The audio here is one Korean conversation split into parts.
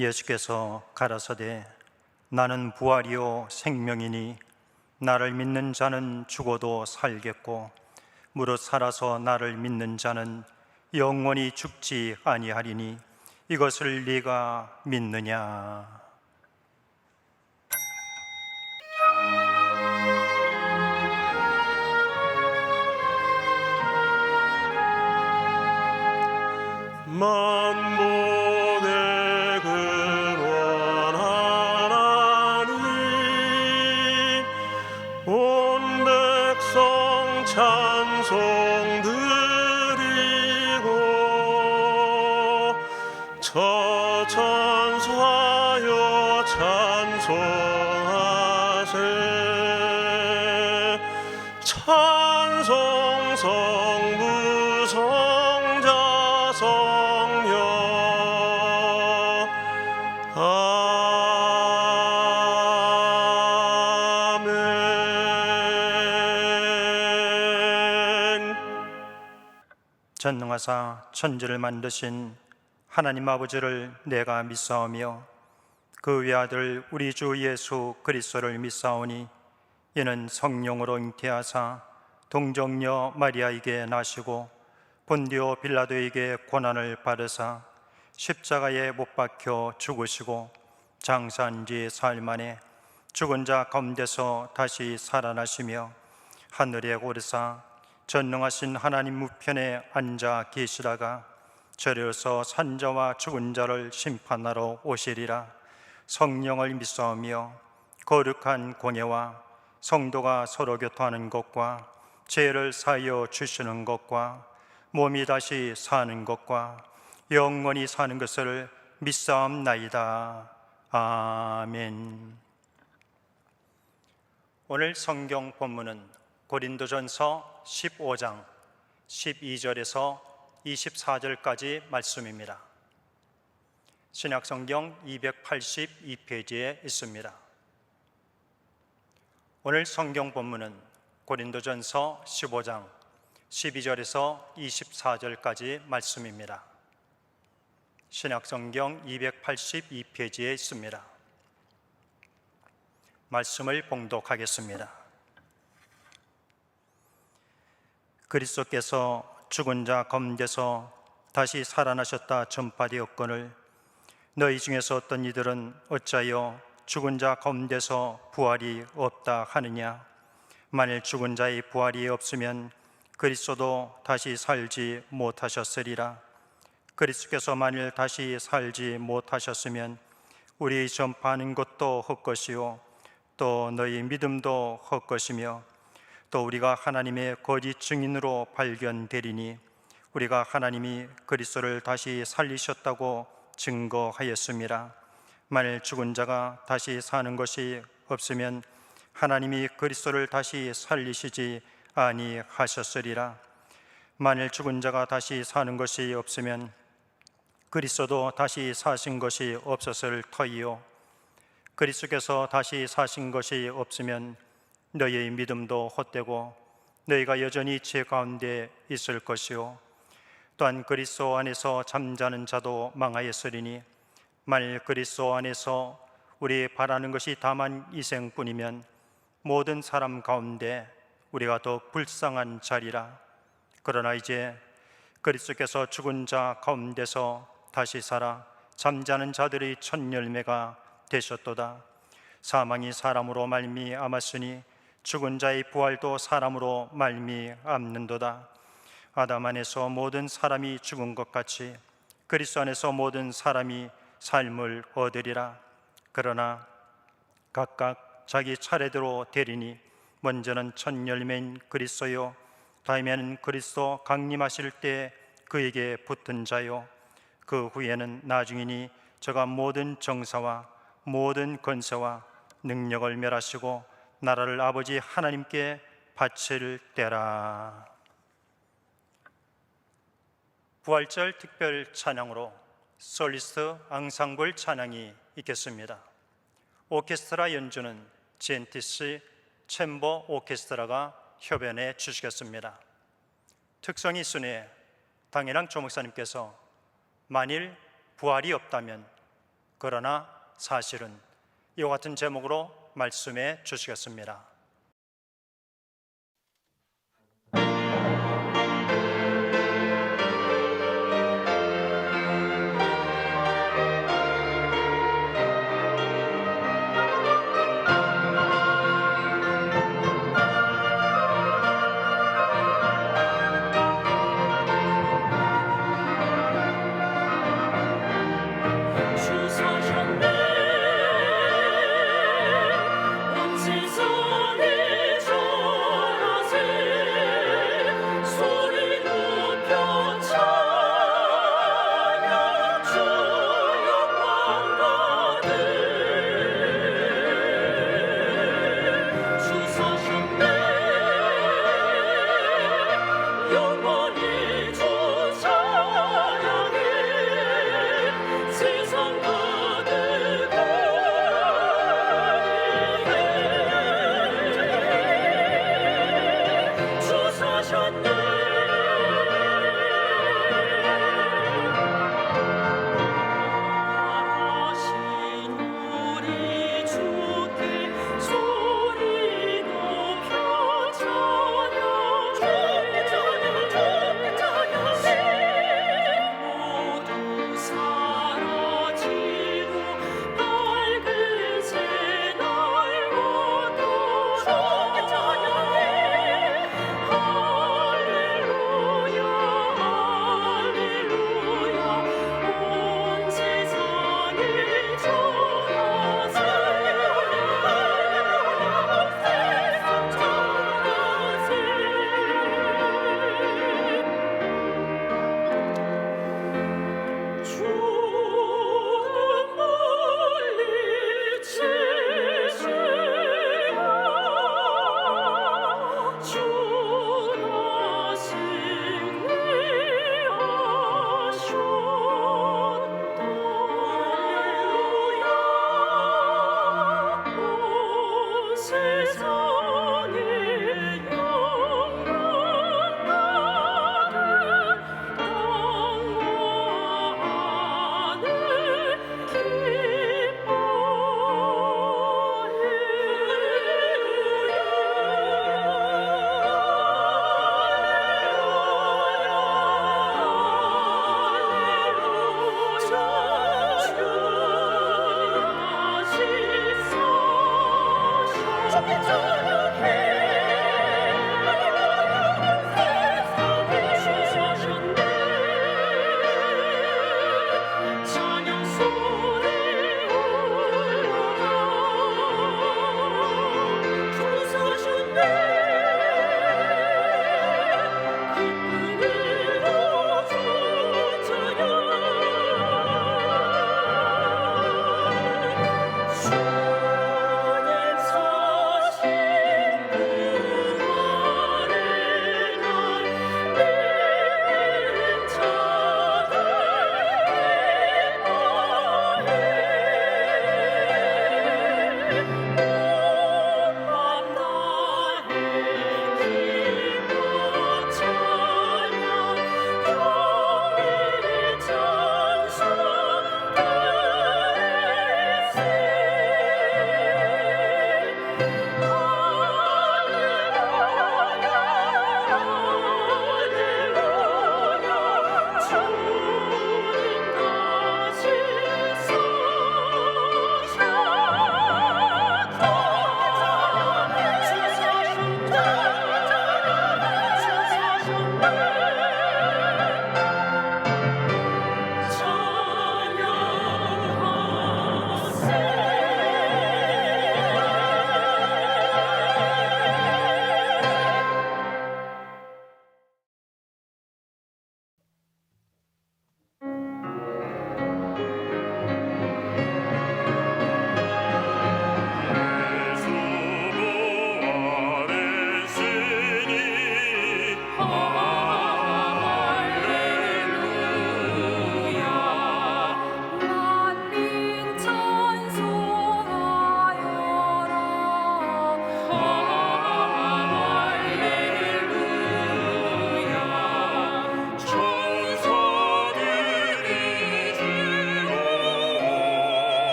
예수께서 가라사대 나는 부활이요 생명이니 나를 믿는 자는 죽어도 살겠고 무릇 살아서 나를 믿는 자는 영원히 죽지 아니하리니 이것을 네가 믿느냐? 만복의 근원 하나님 온 백성 찬송 드리고 저천사여 찬송하세 찬송 성부 성자 성령 아멘. 전능하사 천지를 만드신 하나님 아버지를 내가 믿사오며 그 외아들 우리 주 예수 그리스도를 믿사오니 이는 성령으로 잉태하사 동정녀 마리아에게 나시고 본디오 빌라도에게 고난을 받으사 십자가에 못 박혀 죽으시고 장사한 지 사흘 만에 죽은 자 가운데서 다시 살아나시며 하늘에 오르사 전능하신 하나님 우편에 앉아 계시다가 저리로서 산자와 죽은 자를 심판하러 오시리라. 성령을 믿사오며 거룩한 공예와 성도가 서로 교통하는 것과 죄를 사하여 주시는 것과 몸이 다시 사는 것과 영원히 사는 것을 믿사옵나이다. 아멘. 오늘 성경 본문은 고린도전서 15장 12절에서 24절까지 말씀입니다. 신약성경 282페이지에 있습니다. 오늘 성경 본문은 고린도전서 15장 12절에서 24절까지 말씀입니다. 신약성경 282페이지에 있습니다. 말씀을 봉독하겠습니다. 그리스도께서 죽은 자 가운데서 다시 살아나셨다 전파되었거늘 너희 중에서 어떤 이들은 어찌하여 죽은 자 가운데서 부활이 없다 하느냐? 만일 죽은 자의 부활이 없으면 그리스도도 다시 살지 못하셨으리라. 그리스도께서 만일 다시 살지 못하셨으면 우리 전파하는 것도 헛것이요 또 너희 믿음도 헛것이며 또 우리가 하나님의 거짓 증인으로 발견되리니 우리가 하나님이 그리스도를 다시 살리셨다고 증거하였습니다. 만일 죽은 자가 다시 사는 것이 없으면 하나님이 그리스도를 다시 살리시지 아니하셨으리라. 만일 죽은 자가 다시 사는 것이 없으면 그리스도도 다시 사신 것이 없었을 터이요 그리스도께서 다시 사신 것이 없으면 너희의 믿음도 헛되고 너희가 여전히 죄 가운데 있을 것이요 또한 그리스도 안에서 잠자는 자도 망하였으리니 만일 그리스도 안에서 우리 바라는 것이 다만 이생뿐이면 모든 사람 가운데 우리가 더욱 불쌍한 자리라. 그러나 이제 그리스도께서 죽은 자 가운데서 다시 살아 잠자는 자들의 첫 열매가 되셨도다. 사망이 사람으로 말미암았으니 죽은 자의 부활도 사람으로 말미암는도다. 아담 안에서 모든 사람이 죽은 것 같이 그리스도 안에서 모든 사람이 삶을 얻으리라. 그러나 각각 자기 차례대로 되리니 먼저는 첫 열매인 그리스도요 다음에는 그리스도 강림하실 때 그에게 붙은 자요 그 후에는 나중이니 저가 모든 정사와 모든 권세와 능력을 멸하시고 나라를 아버지 하나님께 바칠 때라. 부활절 특별 찬양으로 솔리스트 앙상블 찬양이 있겠습니다. 오케스트라 연주는 GNTC 챔버 오케스트라가 협연해 주시겠습니다. 특성이 있으니 당일랑 조목사님께서 만일 부활이 없다면 그러나 사실은 이와 같은 제목으로 말씀해 주시겠습니다. 주 사셨네 온 세상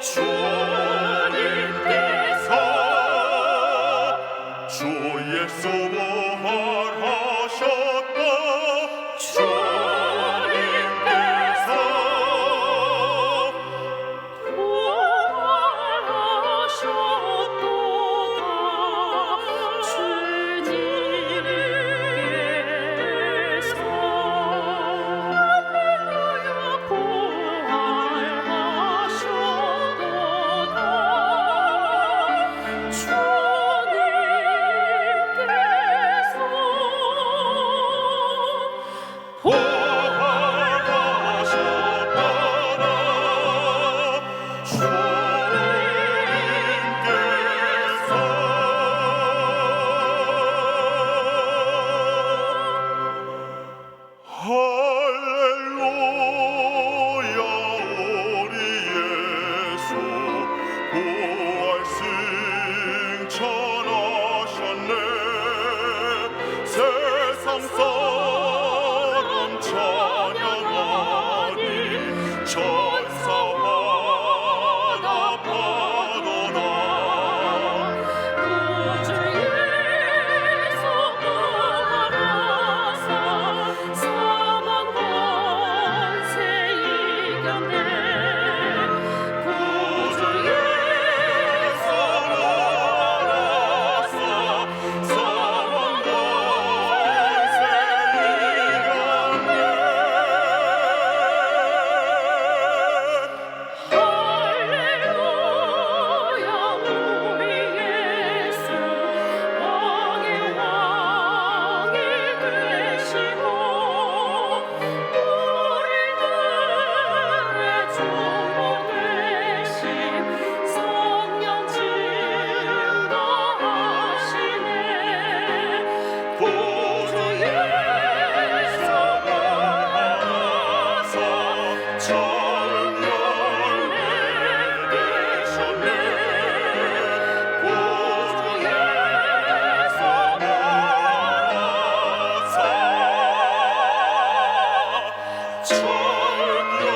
주님께서 주 예수 부활하셨다. 주님께서 할렐루야, 우리 예수 부활 승천하셨네. 세상 사람 찬양하니 천사마다 파도다. 구주 예수 부활하사 사망 권세 이겼네. 구주 예수 부활하사 사망 권세 이겼네. 할렐루야, 우리 예수 왕의 왕이 되시고 우리들의 주모 되심 성령 증거하시네. 구주 예수 부활하사 처음 열매 되셨네. 구주 예수 부활하사 처음 열매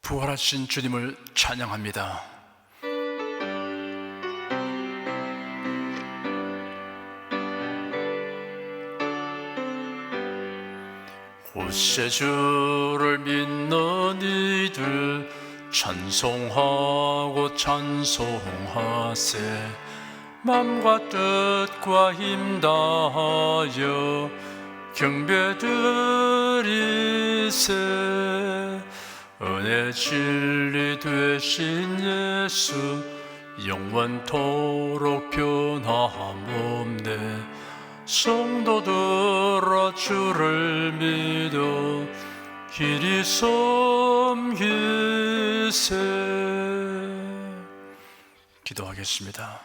부활하신 주님을 찬양합니다. 곳세 주를 믿는 이들 찬송하고 찬송하세. 맘과 뜻과 힘 다하여 경배드리세. 은혜 진리 되신 예수 영원토록 변함없네. 성도들아 주를 믿어 길이 섬기세. 기도하겠습니다.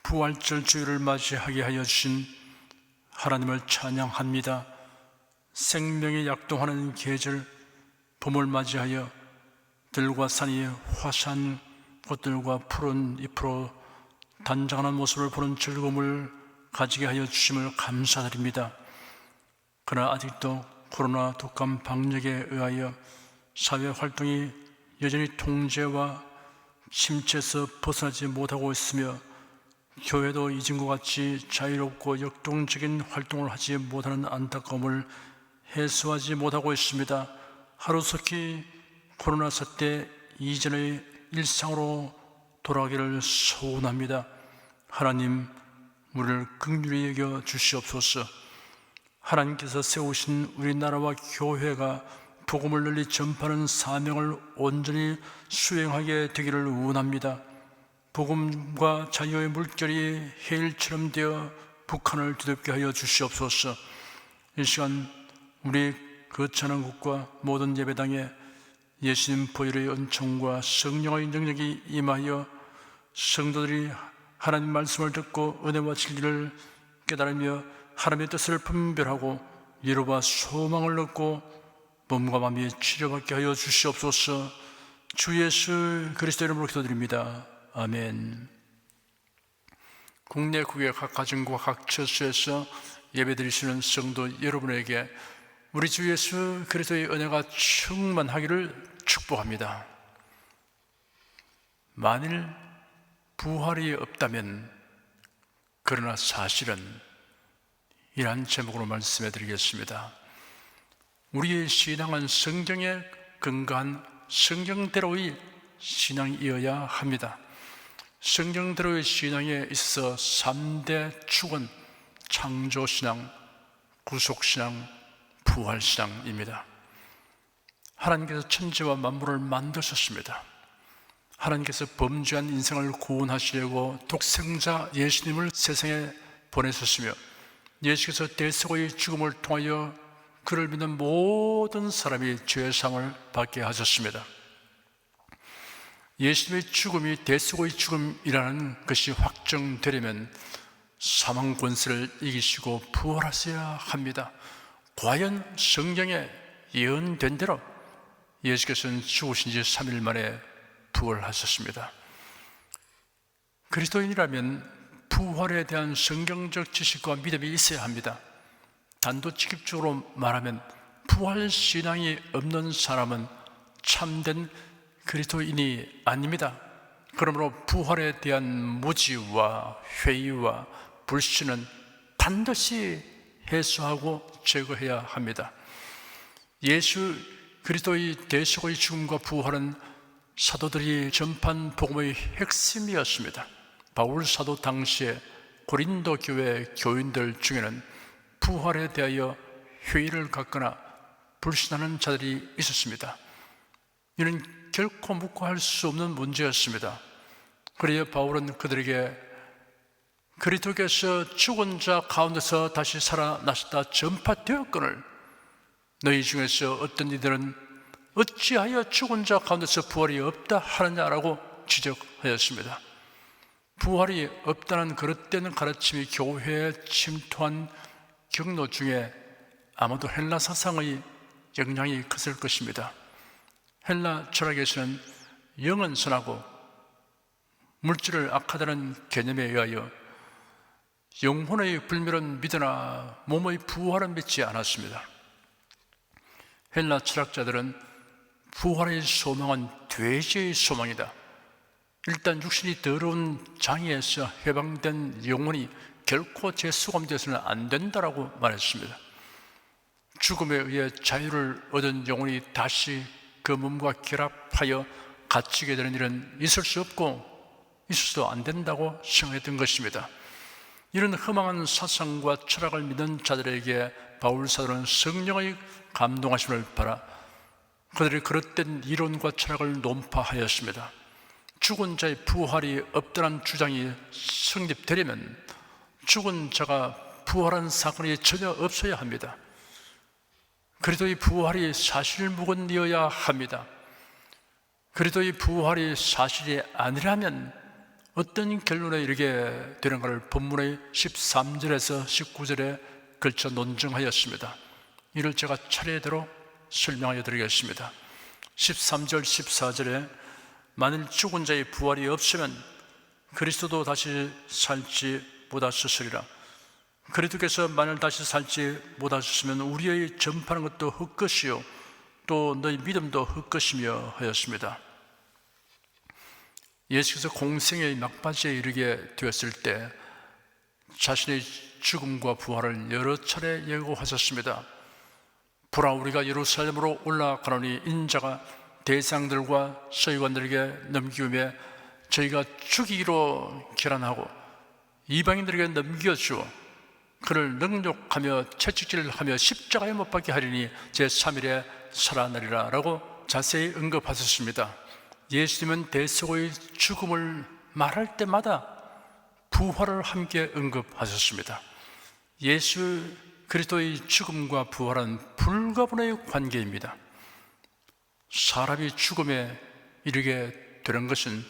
부활절 주일을 맞이하게 하여 주신 하나님을 찬양합니다. 생명이 약동하는 계절 봄을 맞이하여 들과 산이 화사한 꽃들과 푸른 잎으로 단장하는 모습을 보는 즐거움을 가지게 하여 주심을 감사드립니다. 그러나 아직도 코로나 독감 방역에 의하여 사회 활동이 여전히 통제와 침체에서 벗어나지 못하고 있으며 교회도 이전과 같이 자유롭고 역동적인 활동을 하지 못하는 안타까움을 해소하지 못하고 있습니다. 하루속히 코로나 사태 이전의 일상으로 돌아가기를 소원합니다. 하나님, 우리를 긍휼히 여겨 주시옵소서. 하나님께서 세우신 우리나라와 교회가 복음을 널리 전파하는 사명을 온전히 수행하게 되기를 원합니다. 복음과 자유의 물결이 해일처럼 되어 북한을 뒤덮게 하여 주시옵소서. 이 시간 우리 거창한국과 모든 예배당에 예수님 보혈의 은총과 성령의 능력이 임하여 성도들이 하나님 말씀을 듣고 은혜와 진리를 깨달으며 하나님의 뜻을 분별하고 위로와 소망을 얻고 몸과 마음이 치료받게 하여 주시옵소서. 주 예수 그리스도 이름으로 기도드립니다. 아멘. 국내 국외 각 가정과 각 처소에서 예배드리시는 성도 여러분에게 우리 주 예수 그리스도의 은혜가 충만하기를 축복합니다. 만일 부활이 없다면, 그러나 사실은 이러한 제목으로 말씀해 드리겠습니다. 우리의 신앙은 성경에 근거한 성경대로의 신앙이어야 합니다. 성경대로의 신앙에 있어서 3대 축은 창조신앙, 구속신앙, 부활신앙입니다. 하나님께서 천지와 만물을 만드셨습니다. 하나님께서 범죄한 인생을 구원하시려고 독생자 예수님을 세상에 보내셨으며, 예수께서 대속의 죽음을 통하여 그를 믿는 모든 사람이 죄사함을 받게 하셨습니다. 예수님의 죽음이 대속의 죽음이라는 것이 확정되려면 사망 권세를 이기시고 부활하셔야 합니다. 과연 성경에 예언된 대로 예수께서는 죽으신 지 3일 만에 부활하셨습니다. 그리스도인이라면 부활에 대한 성경적 지식과 믿음이 있어야 합니다. 단도직입적으로 말하면 부활 신앙이 없는 사람은 참된 그리스도인이 아닙니다. 그러므로 부활에 대한 무지와 회의와 불신은 반드시 해소하고 제거해야 합니다. 예수 그리스도의 대속의 죽음과 부활은 사도들이 전파한 복음의 핵심이었습니다. 바울 사도 당시에 고린도 교회 교인들 중에는 부활에 대하여 회의를 갖거나 불신하는 자들이 있었습니다. 이는 결코 묵고할 수 없는 문제였습니다. 그래야 바울은 그들에게 그리스도께서 죽은 자 가운데서 다시 살아나셨다 전파되었거늘 너희 중에서 어떤 이들은 어찌하여 죽은 자 가운데서 부활이 없다 하느냐라고 지적하였습니다. 부활이 없다는 그릇된 가르침이 교회에 침투한 경로 중에 아마도 헬라 사상의 영향이 컸을 것입니다. 헬라 철학에서는 영은 선하고 물질을 악하다는 개념에 의하여 영혼의 불멸은 믿으나 몸의 부활은 믿지 않았습니다. 헬라 철학자들은 부활의 소망은 돼지의 소망이다. 일단 육신이 더러운 장애에서 해방된 영혼이 결코 재수감되어서는 안 된다라고 말했습니다. 죽음에 의해 자유를 얻은 영혼이 다시 그 몸과 결합하여 갇히게 되는 일은 있을 수 없고 있어도 안 된다고 생각했던 것입니다. 이런 허망한 사상과 철학을 믿는 자들에게 바울 사도는 성령의 감동하심을 받아 그들의 그릇된 이론과 철학을 논파하였습니다. 죽은 자의 부활이 없다는 주장이 성립되려면 죽은 자가 부활한 사건이 전혀 없어야 합니다. 그리스도의 부활이 사실무근이어야 합니다. 그리스도의 부활이 사실이 아니라면 어떤 결론에 이르게 되는가를 본문의 13절에서 19절에 걸쳐 논증하였습니다. 이를 제가 차례대로 설명하여 드리겠습니다. 13절, 14절에 만일 죽은 자의 부활이 없으면 그리스도도 다시 살지 못하셨으리라. 그리스도께서 만일 다시 살지 못하셨으면 우리의 전파하는 것도 헛것이요 또 너희 믿음도 헛것이며 하였습니다. 예수께서 공생의 막바지에 이르게 되었을 때 자신의 죽음과 부활을 여러 차례 예고하셨습니다. 보라, 우리가 예루살렘으로 올라가노니 인자가 대장들과 서기관들에게 넘기우며 저희가 죽이기로 결단하고 이방인들에게 넘겨주어 그를 능욕하며 채찍질하며 십자가에 못 박게 하리니 제3일에 살아나리라 라고 자세히 언급하셨습니다. 예수님은 대속의 죽음을 말할 때마다 부활을 함께 언급하셨습니다. 예수 그리스도의 죽음과 부활은 불가분의 관계입니다. 사람이 죽음에 이르게 되는 것은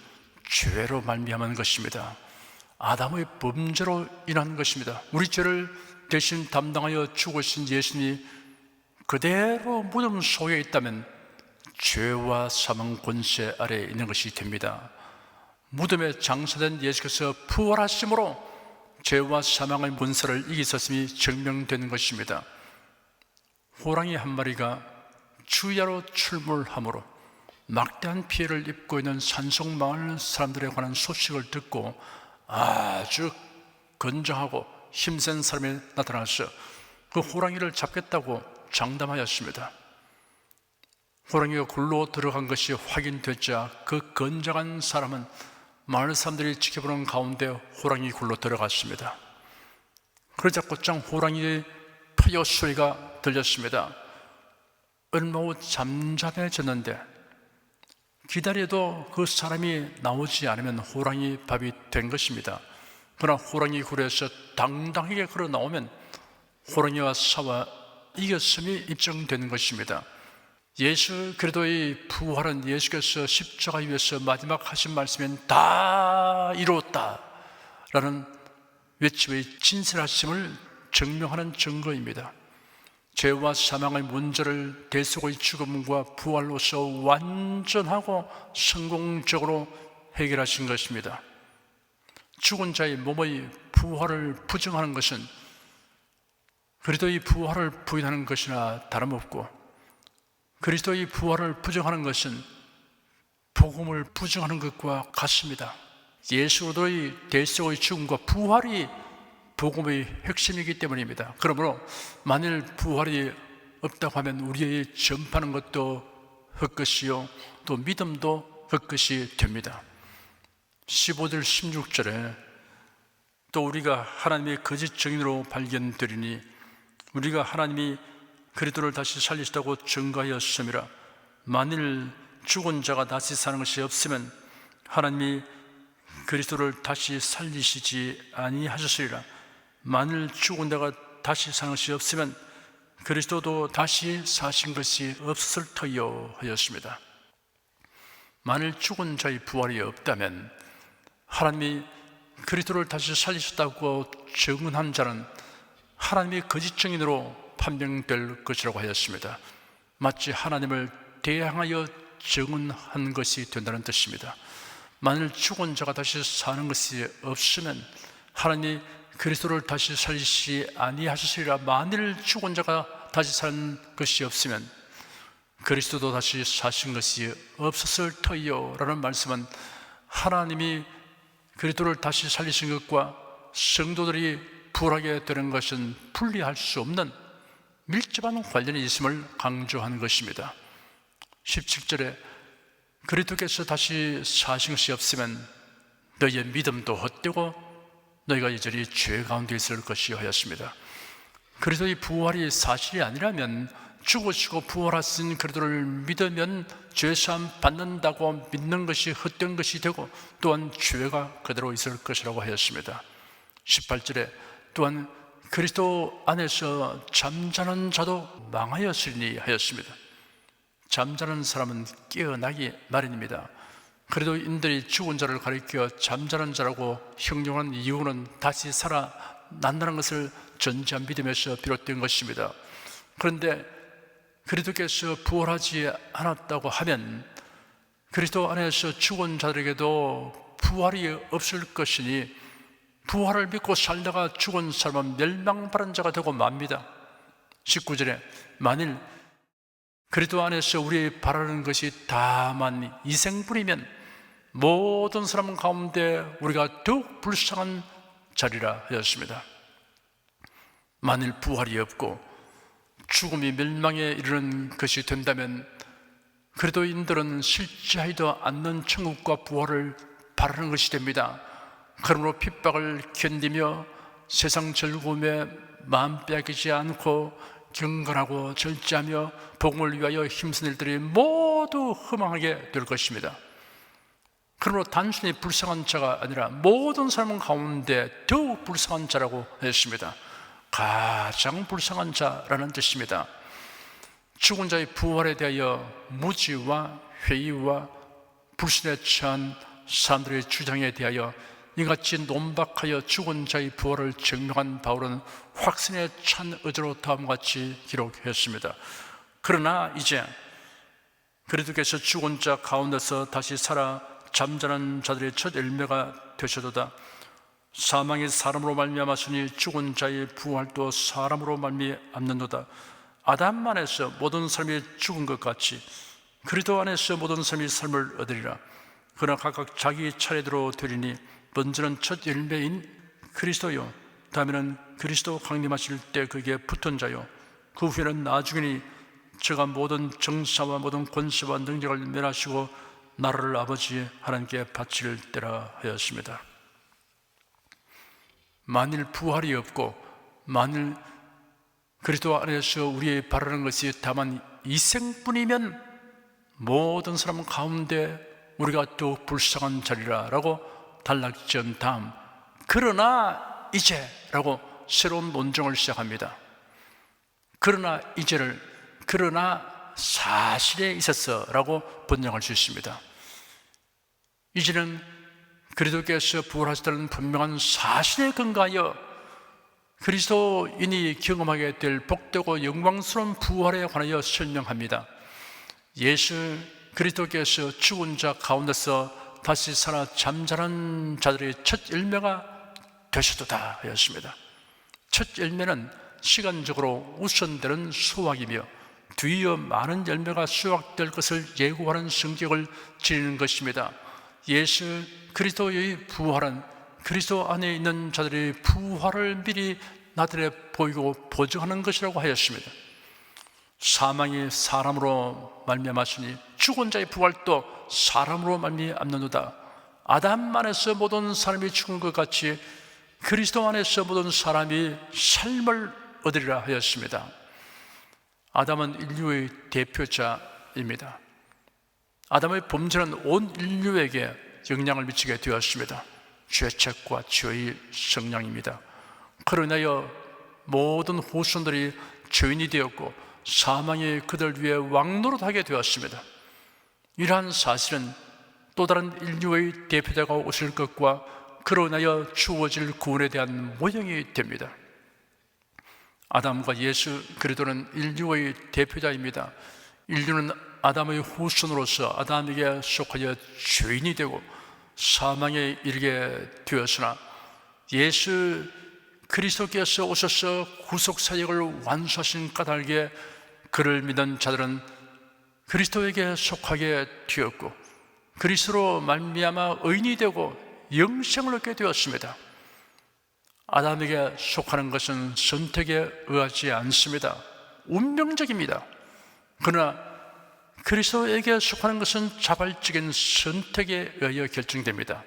죄로 말미암은 것입니다. 아담의 범죄로 인한 것입니다. 우리 죄를 대신 담당하여 죽으신 예수님이 그대로 무덤 속에 있다면 죄와 사망 권세 아래에 있는 것이 됩니다. 무덤에 장사된 예수께서 부활하심으로 죄와 사망의 권세를 이기셨음이 증명되는 것입니다. 호랑이 한 마리가 주야로 출몰함으로 막대한 피해를 입고 있는 산속 마을 사람들에 관한 소식을 듣고 아주 건장하고 힘센 사람이 나타나서 그 호랑이를 잡겠다고 장담하였습니다. 호랑이가 굴로 들어간 것이 확인되자 그 건장한 사람은 마을 사람들이 지켜보는 가운데 호랑이 굴로 들어갔습니다. 그러자 곧장 호랑이의 파여 소리가 들렸습니다. 얼마 후 잠잠해졌는데 기다려도 그 사람이 나오지 않으면 호랑이 밥이 된 것입니다. 그러나 호랑이 굴에서 당당하게 걸어 나오면 호랑이와 싸워 이겼음이 입증되는 것입니다. 예수 그리스도의 부활은 예수께서 십자가 위에서 마지막 하신 말씀은 다 이루었다 라는 외침의 진실하심을 증명하는 증거입니다. 죄와 사망의 문제를 대속의 죽음과 부활로서 완전하고 성공적으로 해결하신 것입니다. 죽은 자의 몸의 부활을 부정하는 것은 그리스도의 부활을 부인하는 것이나 다름없고, 그리스도의 부활을 부정하는 것은 복음을 부정하는 것과 같습니다. 예수의 대속의 죽음과 부활이 복음의 핵심이기 때문입니다. 그러므로 만일 부활이 없다고 하면 우리의 전파하는 것도 헛것이요 또 믿음도 헛것이 됩니다. 15절 16절에 또 우리가 하나님의 거짓 증인으로 발견되리니 우리가 하나님이 그리스도를 다시 살리시다고 증거하였음이라. 만일 죽은 자가 다시 사는 것이 없으면 하나님이 그리스도를 다시 살리시지 아니하셨으리라. 만일 죽은 자가 다시 사는 것이 없으면 그리스도도 다시 사신 것이 없을 터이요 하였습니다. 만일 죽은 자의 부활이 없다면 하나님이 그리스도를 다시 살리셨다고 증언한 자는 하나님의 거짓 증인으로 판명될 것이라고 하였습니다. 마치 하나님을 대항하여 증언한 것이 된다는 뜻입니다. 만일 죽은 자가 다시 사는 것이 없으면 하나님이 그리스도를 다시 살리시 아니하셨으리라. 만일 죽은 자가 다시 사는 것이 없으면 그리스도도 다시 사신 것이 없었을 터이요 라는 말씀은 하나님이 그리스도를 다시 살리신 것과 성도들이 부활하게 되는 것은 분리할 수 없는 밀접한 관련이 있음을 강조하는 것입니다. 17절에 그리스도께서 다시 사신 것이 없으면 너희의 믿음도 헛되고 너희가 여전히 죄 가운데 있을 것이요 하였습니다. 그리스도의 부활이 사실이 아니라면 죽으시고 부활하신 그리스도를 믿으면 죄사함 받는다고 믿는 것이 헛된 것이 되고 또한 죄가 그대로 있을 것이라고 하였습니다. 18절에 또한 그리스도 안에서 잠자는 자도 망하였으리니 하였습니다. 잠자는 사람은 깨어나기 마련입니다. 그리스도인들이 죽은 자를 가리켜 잠자는 자라고 형용한 이유는 다시 살아난다는 것을 전제한 믿음에서 비롯된 것입니다. 그런데 그리스도께서 부활하지 않았다고 하면 그리스도 안에서 죽은 자들에게도 부활이 없을 것이니 부활을 믿고 살다가 죽은 사람은 멸망받은 자가 되고 맙니다. 19절에 만일 그리스도 안에서 우리 바라는 것이 다만 이생뿐이면 모든 사람 가운데 우리가 더욱 불쌍한 자리라 하였습니다. 만일 부활이 없고 죽음이 멸망에 이르는 것이 된다면 그리스도인들은 실제하지도 않는 천국과 부활을 바라는 것이 됩니다. 그러므로 핍박을 견디며 세상 즐거움에 마음 빼앗기지 않고 경건하고 절제하며 복음을 위하여 힘쓰는 일들이 모두 허망하게 될 것입니다. 그러므로 단순히 불쌍한 자가 아니라 모든 사람 가운데 더욱 불쌍한 자라고 했습니다. 가장 불쌍한 자라는 뜻입니다. 죽은 자의 부활에 대하여 무지와 회의와 불신에 처한 사람들의 주장에 대하여 이같이 논박하여 죽은 자의 부활을 증명한 바울은 확신에 찬 의지로 다음과 같이 기록했습니다. 그러나 이제 그리스도께서 죽은 자 가운데서 다시 살아 잠자는 자들의 첫 열매가 되셔도다. 사망이 사람으로 말미암았으니 죽은 자의 부활도 사람으로 말미암는도다. 아담 안에서 모든 사람이 죽은 것 같이 그리스도 안에서 모든 사람이 삶을 얻으리라. 그러나 각각 자기 차례대로 되리니 먼저는 첫 열매인 그리스도요, 다음에는 그리스도 강림하실 때 그게 붙은 자요, 그 후에는 나중이니 저가 모든 정사와 모든 권세와 능력을 멸하시고 나라를 아버지 하나님께 바칠 때라 하였습니다. 만일 부활이 없고 만일 그리스도 안에서 우리의 바라는 것이 다만 이생뿐이면 모든 사람 가운데 우리가 더욱 불쌍한 자리라 라고 단락지은 다음, 그러나 이제 라고 새로운 논쟁을 시작합니다. 그러나 이제를 그러나 사실에 있었어 라고 번역할 수 있습니다. 이제는 그리스도께서 부활하셨다는 분명한 사실에 근거하여 그리스도인이 경험하게 될 복되고 영광스러운 부활에 관하여 설명합니다. 예수 그리스도께서 죽은 자 가운데서 다시 살아 잠자는 자들의 첫 열매가 되셨도다 하였습니다. 첫 열매는 시간적으로 우선되는 수확이며 뒤이어 많은 열매가 수확될 것을 예고하는 성격을 지니는 것입니다. 예수 그리스도의 부활은 그리스도 안에 있는 자들의 부활을 미리 나들에 보이고 보증하는 것이라고 하였습니다. 사망이 사람으로 말미암았으니 죽은 자의 부활도 사람으로 말미암는도다. 아담 안에서 모든 사람이 죽은 것 같이 그리스도 안에서 모든 사람이 삶을 얻으리라 하였습니다. 아담은 인류의 대표자입니다. 아담의 범죄는 온 인류에게 영향을 미치게 되었습니다. 죄책과 죄의 성량입니다. 그로 인하여 모든 후손들이 죄인이 되었고 사망이 그들 위해 왕노릇하게 되었습니다. 이러한 사실은 또 다른 인류의 대표자가 오실 것과 그로 인하여 주어질 구원에 대한 모형이 됩니다. 아담과 예수 그리스도는 인류의 대표자입니다. 인류는 아담의 후손으로서 아담에게 속하여 죄인이 되고 사망에 이르게 되었으나 예수 그리스도께서 오셔서 구속사역을 완수하신 까닭에 그를 믿는 자들은 그리스도에게 속하게 되었고 그리스도로 말미암아 의인이 되고 영생을 얻게 되었습니다. 아담에게 속하는 것은 선택에 의하지 않습니다. 운명적입니다. 그러나 그리스도에게 속하는 것은 자발적인 선택에 의하여 결정됩니다.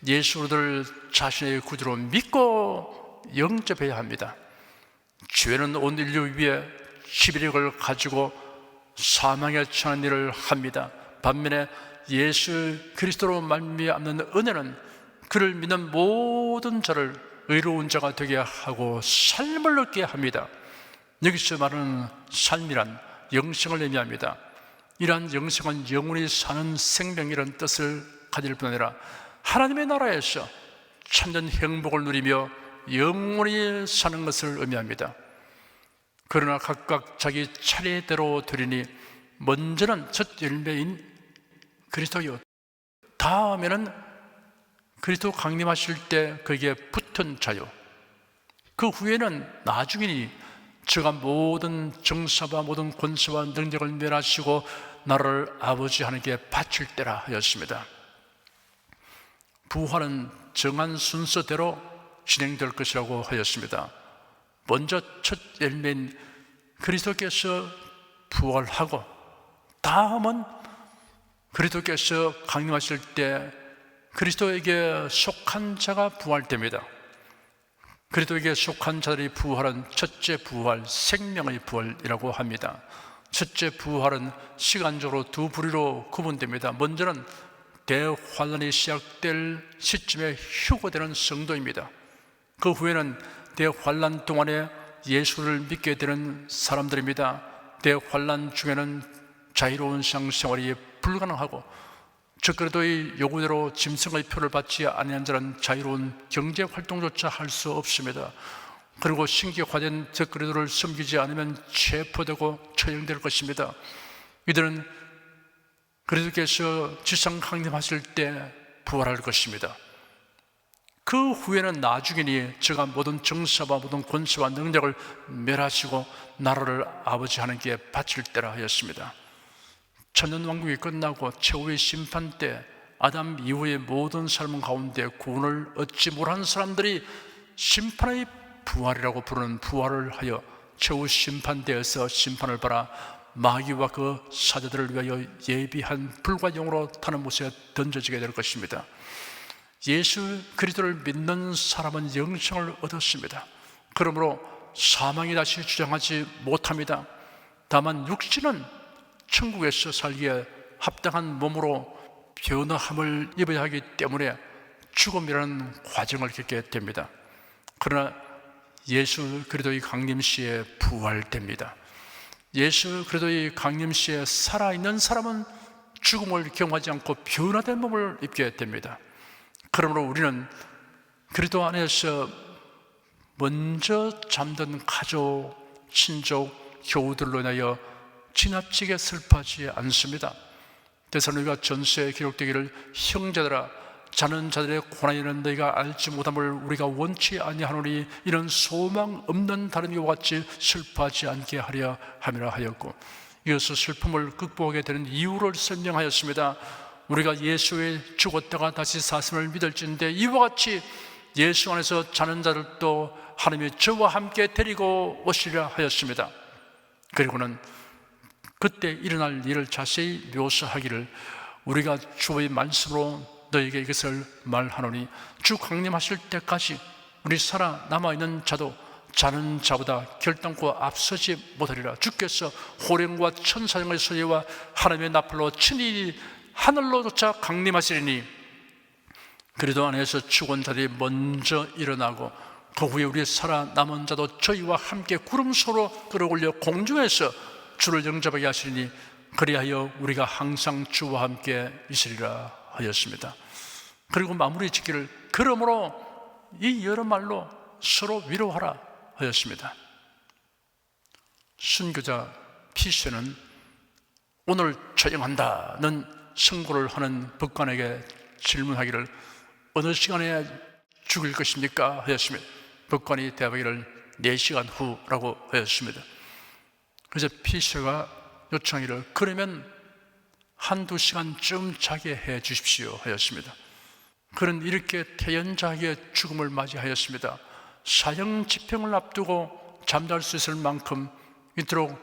예수를 자신의 구주로 믿고 영접해야 합니다. 죄는 온 인류 위에 지배력을 가지고 사망에 처한 일을 합니다. 반면에 예수 그리스도로 말미암는 은혜는 그를 믿는 모든 자를 의로운 자가 되게 하고 삶을 얻게 합니다. 여기서 말하는 삶이란 영생을 의미합니다. 이러한 영생은 영원히 사는 생명이라는 뜻을 가질 뿐 아니라 하나님의 나라에서 참된 행복을 누리며 영원히 사는 것을 의미합니다. 그러나 각각 자기 차례대로 되리니 먼저는 첫 열매인 그리스도요, 다음에는 그리스도 강림하실 때 그에게 붙은 자요, 그 후에는 나중이니 저가 모든 정사와 모든 권세와 능력을 멸하시고 나라를 아버지 하나님께 바칠 때라 하였습니다. 부활은 정한 순서대로 진행될 것이라고 하였습니다. 먼저 첫 열매인 그리스도께서 부활하고 다음은 그리스도께서 강림하실 때 그리스도에게 속한 자가 부활됩니다. 그리스도에게 속한 자들이 부활은 첫째 부활, 생명의 부활이라고 합니다. 첫째 부활은 시간적으로 두 부류로 구분됩니다. 먼저는 대환란이 시작될 시점에 휴거되는 성도입니다. 그 후에는 대환란 동안에 예수를 믿게 되는 사람들입니다. 대환란 중에는 자유로운 신앙생활이 불가능하고 적그리스도의 요구대로 짐승의 표를 받지 아니한 자는 자유로운 경제활동조차 할 수 없습니다. 그리고 신격화된 적그리스도를 섬기지 않으면 체포되고 처형될 것입니다. 이들은 그리스도께서 지상 강림하실 때 부활할 것입니다. 그 후에는 나중이니 제가 모든 정사와 모든 권세와 능력을 멸하시고 나라를 아버지 하나님께 바칠 때라 하였습니다. 천년왕국이 끝나고 최후의 심판 때 아담 이후의 모든 삶 가운데 구원을 얻지 못한 사람들이 심판의 부활이라고 부르는 부활을 하여 최후 심판대에서 심판을 받아 마귀와 그 사자들을 위하여 예비한 불과 영으로 타는 못에 던져지게 될 것입니다. 예수 그리스도를 믿는 사람은 영생을 얻었습니다. 그러므로 사망이 다시 주장하지 못합니다. 다만 육신은 천국에서 살기에 합당한 몸으로 변화함을 입어야 하기 때문에 죽음이라는 과정을 겪게 됩니다. 그러나 예수 그리스도의 강림시에 부활됩니다. 예수 그리스도의 강림시에 살아있는 사람은 죽음을 경험하지 않고 변화된 몸을 입게 됩니다. 그러므로 우리는 그리스도 안에서 먼저 잠든 가족, 친족, 교우들로 인하여 지나치게 슬퍼하지 않습니다. 데살로니가 전서에 기록되기를 형제들아 자는 자들의 고난이는 너희가 알지 못함을 우리가 원치 아니하노니 이는 소망 없는 다른 이와 같이 슬퍼하지 않게 하려 함이라 하였고, 이어서 슬픔을 극복하게 되는 이유를 설명하였습니다. 우리가 예수에 죽었다가 다시 사심을 믿을진데 이와 같이 예수 안에서 자는 자들도 하나님이 저와 함께 데리고 오시리라 하였습니다. 그리고는 그때 일어날 일을 자세히 묘사하기를 우리가 주의 말씀으로 너에게 이것을 말하노니 주 강림하실 때까지 우리 살아남아있는 자도 자는 자보다 결단코 앞서지 못하리라. 주께서 호령과 천사장의 소리와 하나님의 나팔로 친히 하늘로조차 강림하시리니 그리스도 안에서 죽은 자들이 먼저 일어나고 그 후에 우리 살아남은 자도 저희와 함께 구름소로 끌어올려 공중에서 주를 영접하게 하시리니 그리하여 우리가 항상 주와 함께 있으리라 하였습니다. 그리고 마무리 짓기를 그러므로 이 여러 말로 서로 위로하라 하였습니다. 순교자 피세는 오늘 처형한다는 선고를 하는 법관에게 질문하기를 어느 시간에 죽일 것입니까? 하였습니다. 법관이 대답하기를 4시간 후라고 하였습니다. 그래서 피세가 요청하기를 그러면 1-2시간쯤 자게 해 주십시오 하였습니다. 그는 이렇게 태연자하게 죽음을 맞이하였습니다. 사형 집행을 앞두고 잠잘 수 있을 만큼 이토록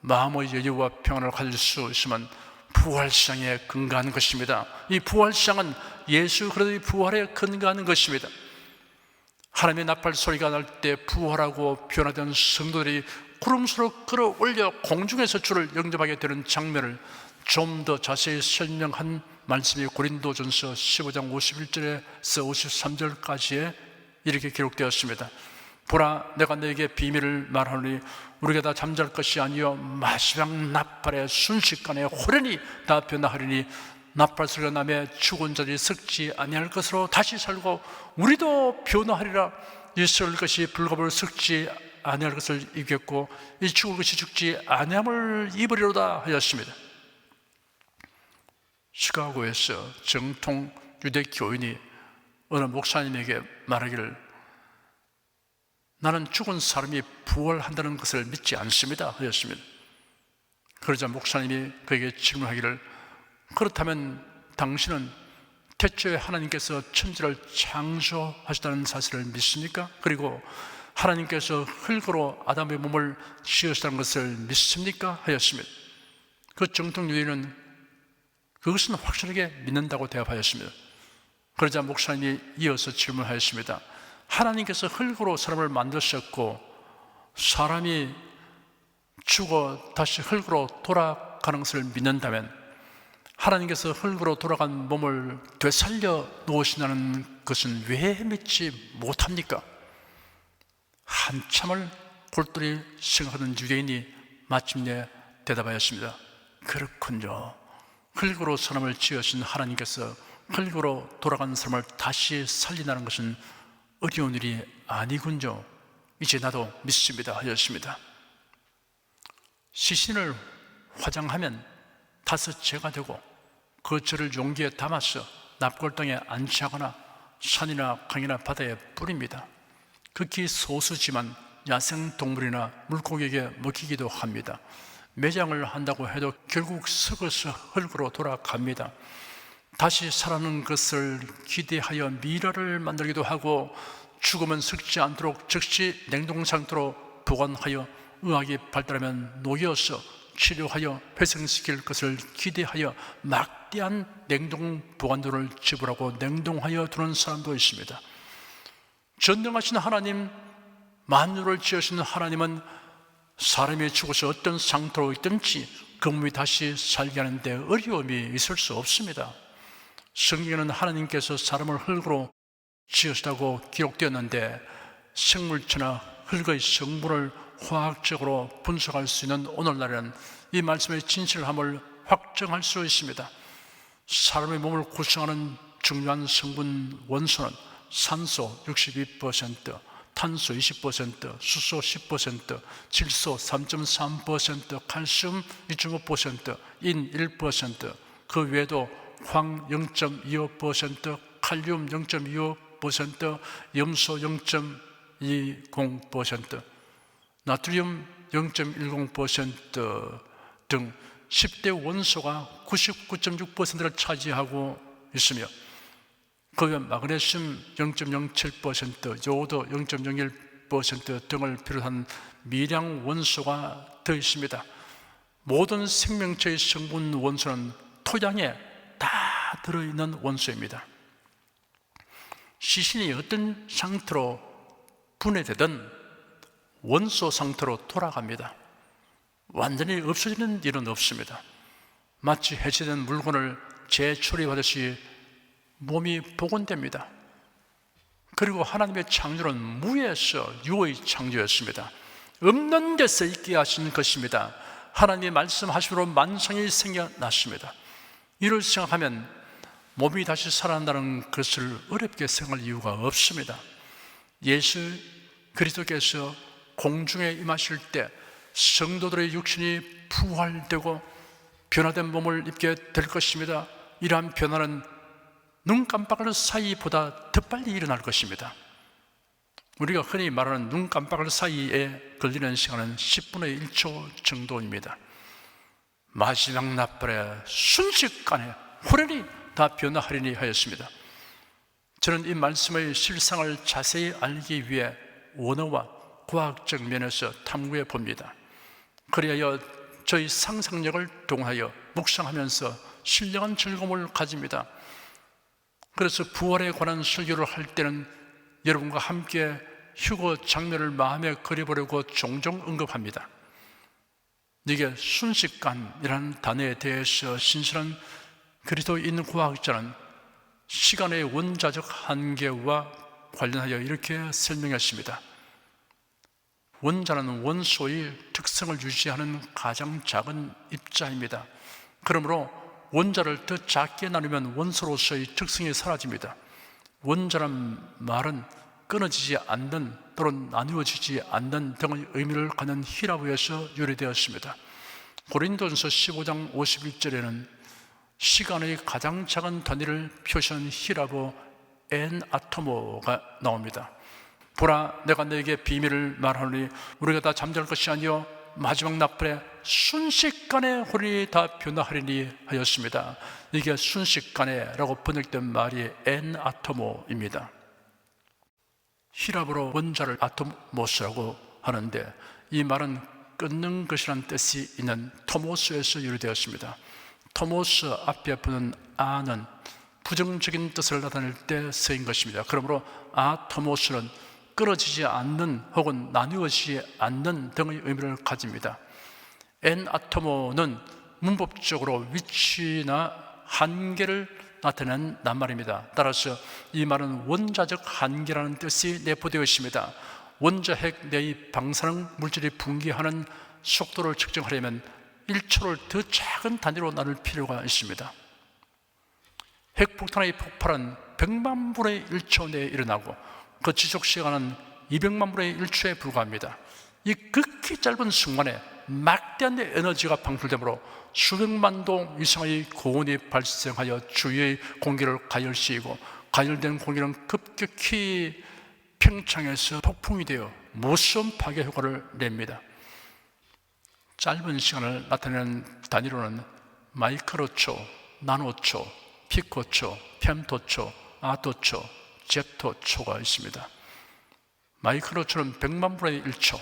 마음의 여유와 평안을 가질 수 있으면 부활시장에 근거하는 것입니다. 이 부활시장은 예수 그리스도의 부활에 근거하는 것입니다. 하나님의 나팔 소리가 날 때 부활하고 변화된 성도들이 구름수로 끌어올려 공중에서 주를 영접하게 되는 장면을 좀 더 자세히 설명한 말씀이 고린도전서 15장 51절에서 53절까지에 이렇게 기록되었습니다. 보라 내가 너에게 비밀을 말하노니 우리가 다 잠잘 것이 아니요 마지막 나팔의 순식간에 호련히 다 변화하리니 나팔 소리가 나며 죽은 자들이 썩지 아니할 것으로 다시 살고 우리도 변화하리라. 이 썩을 것이 불갑을 썩지 아니할 것을 입겠고 이 죽을 것이 죽지 아니함을 입으리로다 하였습니다. 시카고에서 정통 유대 교인이 어느 목사님에게 말하기를 나는 죽은 사람이 부활한다는 것을 믿지 않습니다 하였습니다. 그러자 목사님이 그에게 질문하기를 그렇다면 당신은 태초에 하나님께서 천지를 창조하셨다는 사실을 믿습니까? 그리고 하나님께서 흙으로 아담의 몸을 지으셨다는 것을 믿습니까? 하였습니다. 그 정통 유대인은 그것은 확실하게 믿는다고 대답하였습니다. 그러자 목사님이 이어서 질문하였습니다. 하나님께서 흙으로 사람을 만드셨고 사람이 죽어 다시 흙으로 돌아가는 것을 믿는다면 하나님께서 흙으로 돌아간 몸을 되살려 놓으신다는 것은 왜 믿지 못합니까? 한참을 골똘히 생각하던 유대인이 마침내 대답하였습니다. 그렇군요. 흙으로 사람을 지으신 하나님께서 흙으로 돌아간 사람을 다시 살린다는 것은 어려운 일이 아니군요. 이제 나도 믿습니다 하였습니다. 시신을 화장하면 다섯째가 되고 그 절을 용기에 담아서 납골당에 안치하거나 산이나 강이나 바다에 뿌립니다. 극히 소수지만 야생동물이나 물고기에게 먹히기도 합니다. 매장을 한다고 해도 결국 썩어서 흙으로 돌아갑니다. 다시 살아나는 것을 기대하여 미라를 만들기도 하고 죽으면 썩지 않도록 즉시 냉동 상태로 보관하여 의학이 발달하면 녹여서 치료하여 회생시킬 것을 기대하여 막대한 냉동 보관도를 지불하고 냉동하여 두는 사람도 있습니다. 전능하신 하나님, 만유를 지으신 하나님은 사람이 죽어서 어떤 상태로 있든지 그 몸이 다시 살게 하는데 어려움이 있을 수 없습니다. 성경에는 하나님께서 사람을 흙으로 지으시다고 기록되었는데 생물체나 흙의 성분을 화학적으로 분석할 수 있는 오늘날에는 이 말씀의 진실함을 확정할 수 있습니다. 사람의 몸을 구성하는 중요한 성분 원소는 산소 62%, 탄소 20%, 수소 10%, 질소 3.3%, 칼슘 2.5%, 인 1%, 그 외에도 황 0.25%, 칼륨 0.25%, 염소 0.20%, 나트륨 0.10% 등 10대 원소가 99.6%를 차지하고 있으며 그 외 마그네슘 0.07%, 요오도 0.01% 등을 비롯한 미량 원소가 더 있습니다. 모든 생명체의 성분 원소는 토양에 다 들어있는 원소입니다. 시신이 어떤 상태로 분해되든 원소 상태로 돌아갑니다. 완전히 없어지는 일은 없습니다. 마치 해체된 물건을 재처리하듯이 몸이 복원됩니다. 그리고 하나님의 창조는 무에서 유의 창조였습니다. 없는 데서 있게 하신 것입니다. 하나님의 말씀하심으로 만상이 생겨났습니다. 이를 생각하면 몸이 다시 살아난다는 것을 어렵게 생각할 이유가 없습니다. 예수 그리스도께서 공중에 임하실 때 성도들의 육신이 부활되고 변화된 몸을 입게 될 것입니다. 이러한 변화는 눈 깜빡할 사이보다 더 빨리 일어날 것입니다. 우리가 흔히 말하는 눈 깜빡할 사이에 걸리는 시간은 10분의 1초 정도입니다. 마지막 나팔에 순식간에 호련히 다 변화하리니 하였습니다. 저는 이 말씀의 실상을 자세히 알기 위해 원어와 과학적 면에서 탐구해 봅니다. 그리하여 저희 상상력을 동하여 묵상하면서 신령한 즐거움을 가집니다. 그래서 부활에 관한 설교를 할 때는 여러분과 함께 휴거 장면을 마음에 그려보려고 종종 언급합니다. 이게 순식간이라는 단어에 대해서 신선한 그리스도인 과학자는 시간의 원자적 한계와 관련하여 이렇게 설명했습니다. 원자는 원소의 특성을 유지하는 가장 작은 입자입니다. 그러므로 원자를 더 작게 나누면 원소로서의 특성이 사라집니다. 원자란 말은 끊어지지 않는 또는 나누어지지 않는 등의 의미를 갖는 히라브에서 유래되었습니다. 고린도전서 15장 51절에는 시간의 가장 작은 단위를 표시한 히라브 엔 아토모가 나옵니다. 보라, 내가 너에게 비밀을 말하노니 우리가 다 잠잘 것이 아니요 마지막 나팔에 순식간에 홀이 다 변화하리니 하였습니다. 이게 순식간에 라고 번역된 말이 엔 아토모입니다. 히라브로 원자를 아토모스라고 하는데 이 말은 끊는 것이라는 뜻이 있는 토모스에서 유래되었습니다. 토모스 앞에 붙는 아는 부정적인 뜻을 나타낼 때 쓰인 것입니다. 그러므로 아토모스는 끊어지지 않는 혹은 나누어지지 않는 등의 의미를 가집니다. 엔아토모는 문법적으로 위치나 한계를 나타내는 낱말입니다. 따라서 이 말은 원자적 한계라는 뜻이 내포되어 있습니다. 원자핵 내의 방사능 물질이 붕괴하는 속도를 측정하려면 1초를 더 작은 단위로 나눌 필요가 있습니다. 핵폭탄의 폭발은 100만 분의 1초 내에 일어나고 그 지속시간은 200만 분의 1초에 불과합니다. 이 극히 짧은 순간에 막대한 에너지가 방출되므로 수백만 동 이상의 고온이 발생하여 주위의 공기를 가열시키고 가열된 공기는 급격히 팽창해서 폭풍이 되어 무서운 파괴 효과를 냅니다. 짧은 시간을 나타내는 단위로는 마이크로초, 나노초, 피코초, 펜토초, 아토초, 잽토초가 있습니다. 마이크로초는 100만 분의 1초,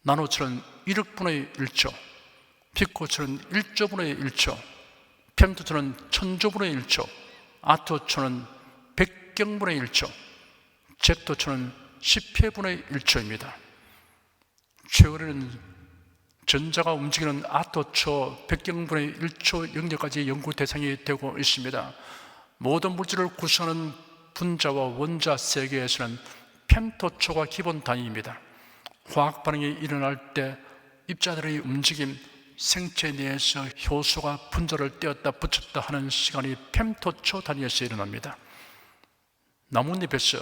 나노초는 1억 분의 1초, 피코초는 1조 분의 1초, 펜토초는 1000조 분의 1초, 아토초는 100경분의 1초, 잽토초는 10회분의 1초입니다. 최근에는 전자가 움직이는 아토초 100경분의 1초 영역까지 연구 대상이 되고 있습니다. 모든 물질을 구성하는 분자와 원자 세계에서는 펜토초가 기본 단위입니다. 화학 반응이 일어날 때 입자들의 움직임, 생체 내에서 효소가 분자를 떼었다 붙였다 하는 시간이 펜토초 단위에서 일어납니다. 나뭇잎에서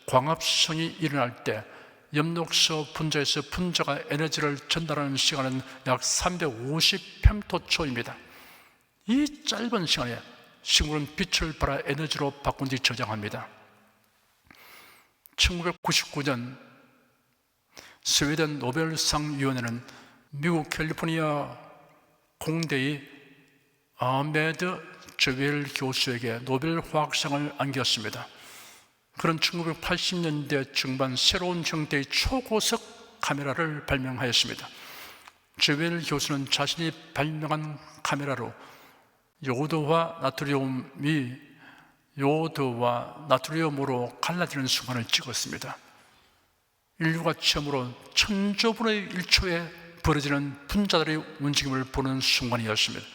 광합성이 일어날 때 엽록소 분자에서 분자가 에너지를 전달하는 시간은 약 350 펜토초입니다. 이 짧은 시간에 식물은 빛을 발하 에너지로 바꾼 뒤 저장합니다. 1999년 스웨덴 노벨상위원회는 미국 캘리포니아 공대의 아메드 저웰 교수에게 노벨 화학상을 안겼습니다. 그는 1980년대 중반 새로운 형태의 초고속 카메라를 발명하였습니다. 저웰 교수는 자신이 발명한 카메라로 요드와 나트리움으로 갈라지는 순간을 찍었습니다. 인류가 처음으로 1000조 분의 1초에 벌어지는 분자들의 움직임을 보는 순간이었습니다.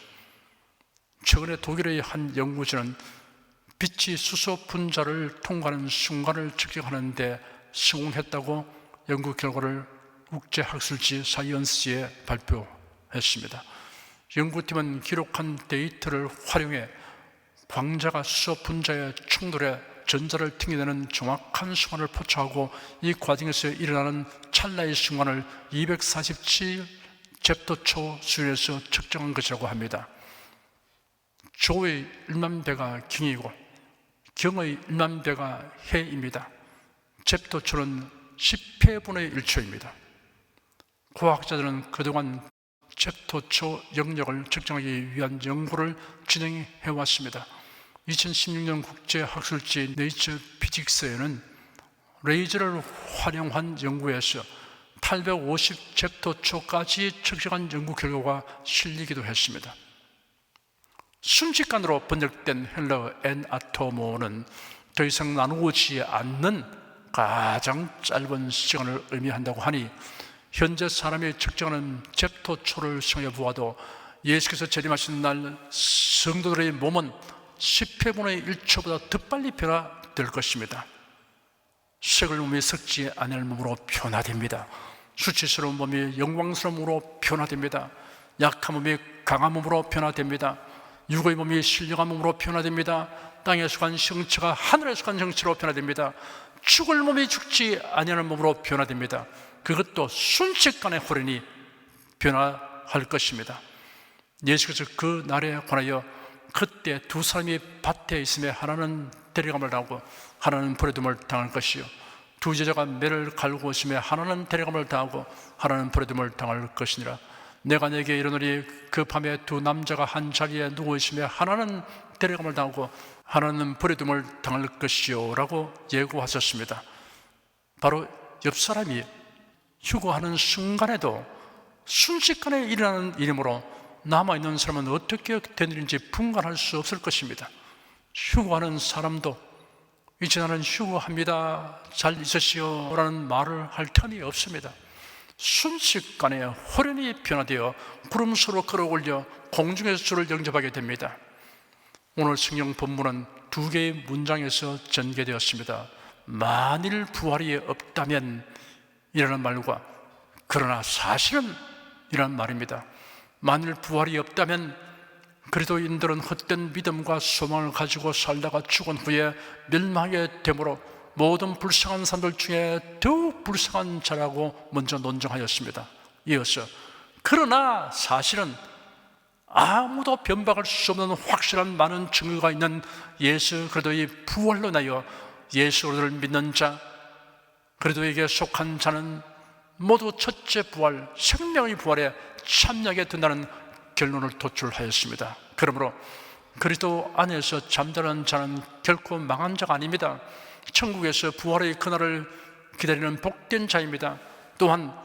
최근에 독일의 한 연구진은 빛이 수소 분자를 통과하는 순간을 측정하는 데 성공했다고 연구 결과를 국제학술지 사이언스에 발표했습니다. 연구팀은 기록한 데이터를 활용해 광자가 수소 분자의 충돌에 전자를 튕겨내는 정확한 순간을 포착하고 이 과정에서 일어나는 찰나의 순간을 247 잽토초 수준에서 측정한 것이라고 합니다. 조의 1만 배가 경이고 경의 1만 배가 해입니다. 잽토초는 10회분의 1초입니다. 과학자들은 그동안 잽토초 영역을 측정하기 위한 연구를 진행해 왔습니다. 2016년 국제학술지 네이처 피직스에는 레이저를 활용한 연구에서 850 잽토초까지 측정한 연구 결과가 실리기도 했습니다. 순식간으로 번역된 헬러 엔아토모는 더 이상 나누어지지 않는 가장 짧은 시간을 의미한다고 하니 현재 사람이 측정하는 잽토초를 생각해 보아도 예수께서 재림하신 날 성도들의 몸은 10회분의 1초보다 더 빨리 변화될 것입니다. 썩을 몸이 썩지 않을 몸으로 변화됩니다. 수치스러운 몸이 영광스러운 몸으로 변화됩니다. 약한 몸이 강한 몸으로 변화됩니다. 육의 몸이 신령한 몸으로 변화됩니다. 땅에 속한 형체가 하늘에 속한 형체로 변화됩니다. 죽을 몸이 죽지 아니하는 몸으로 변화됩니다. 그것도 순식간에 호련히 변화할 것입니다. 예수께서 그 날에 관하여 그때 두 사람이 밭에 있음에 하나는 데려감을 당하고 하나는 버려둠을 당할 것이요 두 제자가 매를 갈고 있음에 하나는 데려감을 당하고 하나는 버려둠을 당할 것이니라. 내가 네게 이르노니 그 밤에 두 남자가 한 자리에 누워 있음에 하나는 데려감을 당하고 하나는 버려둠을 당할 것이요 라고 예고하셨습니다. 바로 옆 사람이 휴거하는 순간에도 순식간에 일어나는 일이므로 남아있는 사람은 어떻게 된 일인지 분간할 수 없을 것입니다. 휴거하는 사람도 이제 나는 휴거합니다, 잘 있으시오 라는 말을 할 틈이 없습니다. 순식간에 호련히 변화되어 구름수로 끌어올려 공중에서 주를 영접하게 됩니다. 오늘 성경 본문은 두 개의 문장에서 전개되었습니다. 만일 부활이 없다면 이라는 말과 그러나 사실은 이라는 말입니다. 만일 부활이 없다면 그리스도인들은 헛된 믿음과 소망을 가지고 살다가 죽은 후에 멸망하게 되므로 모든 불쌍한 사람들 중에 더욱 불쌍한 자라고 먼저 논증하였습니다. 이어서 그러나 사실은 아무도 변박할 수 없는 확실한 많은 증거가 있는 예수 그리스도의 부활로 인하여 예수 그리스도를 믿는 자, 그리스도에게 속한 자는 모두 첫째 부활, 생명의 부활에 참여하게 된다는 결론을 도출하였습니다. 그러므로 그리스도 안에서 잠자는 자는 결코 망한 자가 아닙니다. 천국에서 부활의 그날을 기다리는 복된 자입니다. 또한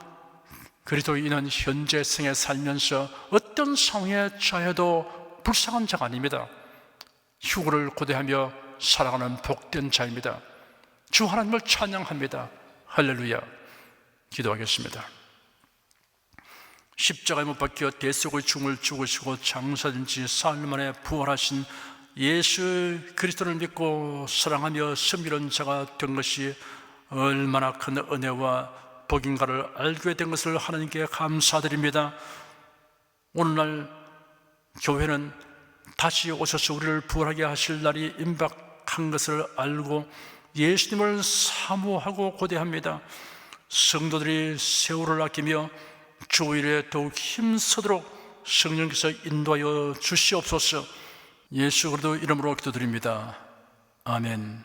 그리스도인은 현재 생에 살면서 어떤 상황에 처해도 불쌍한 자가 아닙니다. 휴거를 고대하며 살아가는 복된 자입니다. 주 하나님을 찬양합니다. 할렐루야. 기도하겠습니다. 십자가에 못 박혀 대속의 죽음을 죽으시고 장사된 지 사흘 만에 부활하신 예수 그리스도를 믿고 사랑하며 섬기는 자가 된 것이 얼마나 큰 은혜와 복인가를 알게 된 것을 하나님께 감사드립니다. 오늘날 교회는 다시 오셔서 우리를 부활하게 하실 날이 임박한 것을 알고 예수님을 사모하고 고대합니다. 성도들이 세월을 아끼며 주일에 더욱 힘쓰도록 성령께서 인도하여 주시옵소서. 예수 그리스도 이름으로 기도드립니다. 아멘.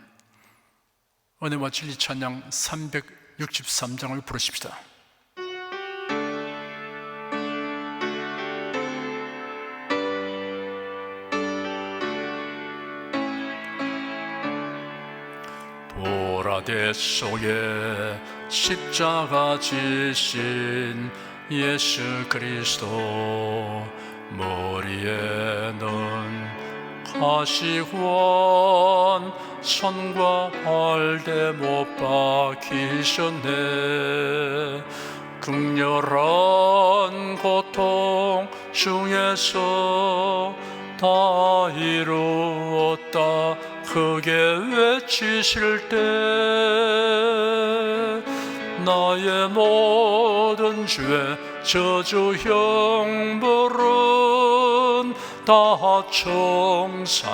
은혜와 진리 찬양 363장을 부르십시다. 보라대 속에 십자가 지신 예수 그리스도, 머리에는 가시관 손과 발대 못 박히셨네. 극렬한 고통 중에서 다 이루었다 크게 외치실 때 나의 모든 죄 저주 형벌은 다 청산되었네.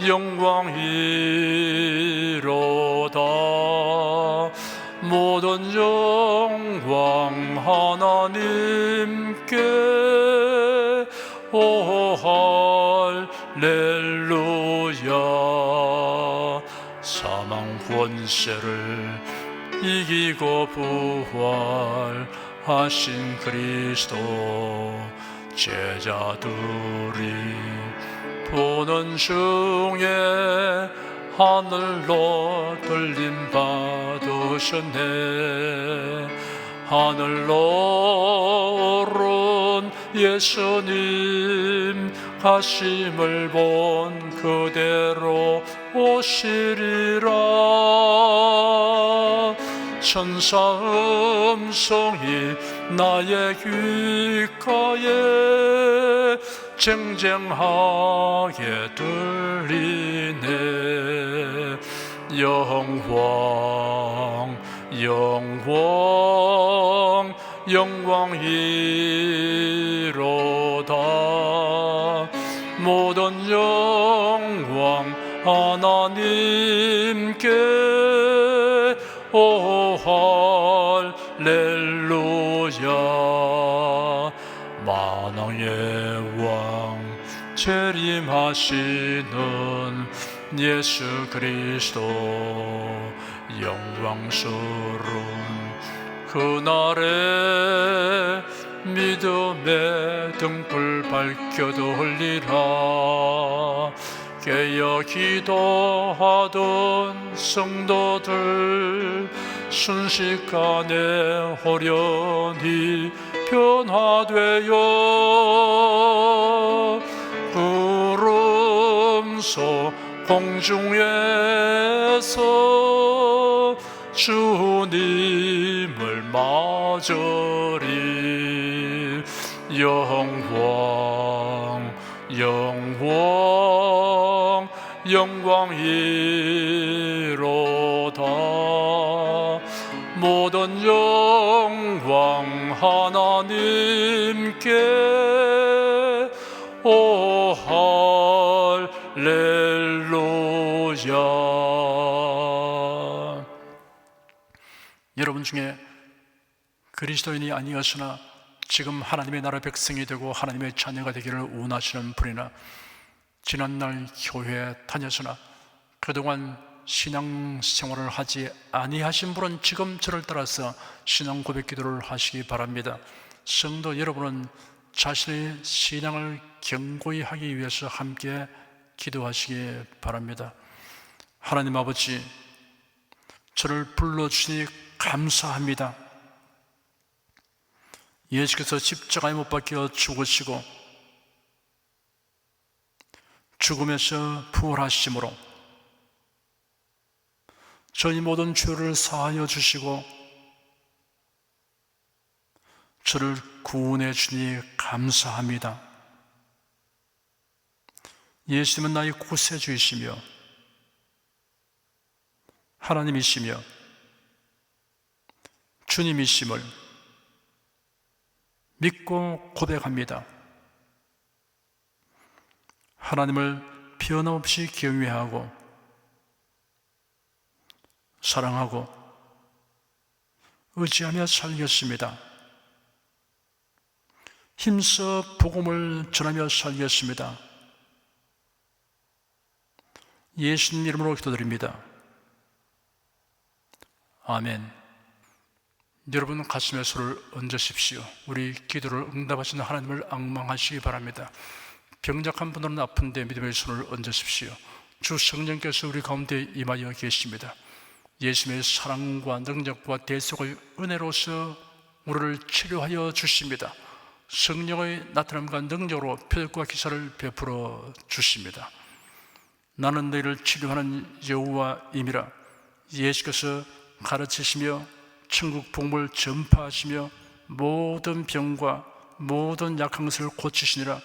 영광이로다. 모든 영광 하나님께. 오 할렐루야. 사망 권세를 이기고 부활하신 그리스도, 제자들이 보는 중에 하늘로 들림 받으셨네. 하늘로 오른 예수님 가심을 본 그대로 오시리라. 천사 음성이 나의 귓가에 쟁쟁하게 들리네. 영광이로다. 모든 영광 하나님께. 오 할렐루야. 만왕의 왕 재림하시는 예수 그리스도, 영광스러운 그날에 믿음의 등불 밝혀 돌리라. 깨어 기도하던 성도들 순식간에 호련히 변화되어 구름 속 공중에서 주님을 맞으리. 영광 영광 영광이로다. 모든 영광 하나님께. 오 할렐루야. 여러분 중에 그리스도인이 아니었으나 지금 하나님의 나라 백성이 되고 하나님의 자녀가 되기를 원하시는 분이나 지난날 교회에 다녔으나 그동안 신앙생활을 하지 아니하신 분은 지금 저를 따라서 신앙 고백 기도를 하시기 바랍니다. 성도 여러분은 자신의 신앙을 견고히 하기 위해서 함께 기도하시기 바랍니다. 하나님 아버지, 저를 불러주시니 감사합니다. 예수께서 십자가에 못 박혀 죽으시고 죽음에서 부활하심으로 저희 모든 죄를 사하여 주시고 저를 구원해 주니 감사합니다. 예수님은 나의 구세주이시며 하나님이시며 주님이심을 믿고 고백합니다. 하나님을 변함없이 경외하고 사랑하고 의지하며 살겠습니다. 힘써 복음을 전하며 살겠습니다. 예수님 이름으로 기도드립니다. 아멘. 여러분 가슴에 손을 얹으십시오. 우리 기도를 응답하시는 하나님을 앙망하시기 바랍니다. 병약한 분들은 아픈데 믿음의 손을 얹으십시오. 주 성령께서 우리 가운데 임하여 계십니다. 예수님의 사랑과 능력과 대속의 은혜로서 우리를 치료하여 주십니다. 성령의 나타남과 능력으로 표적과 기사를 베풀어 주십니다. 나는 너희를 치료하는 여호와임이라. 예수께서 가르치시며 천국 복음을 전파하시며 모든 병과 모든 약한 것을 고치시니라.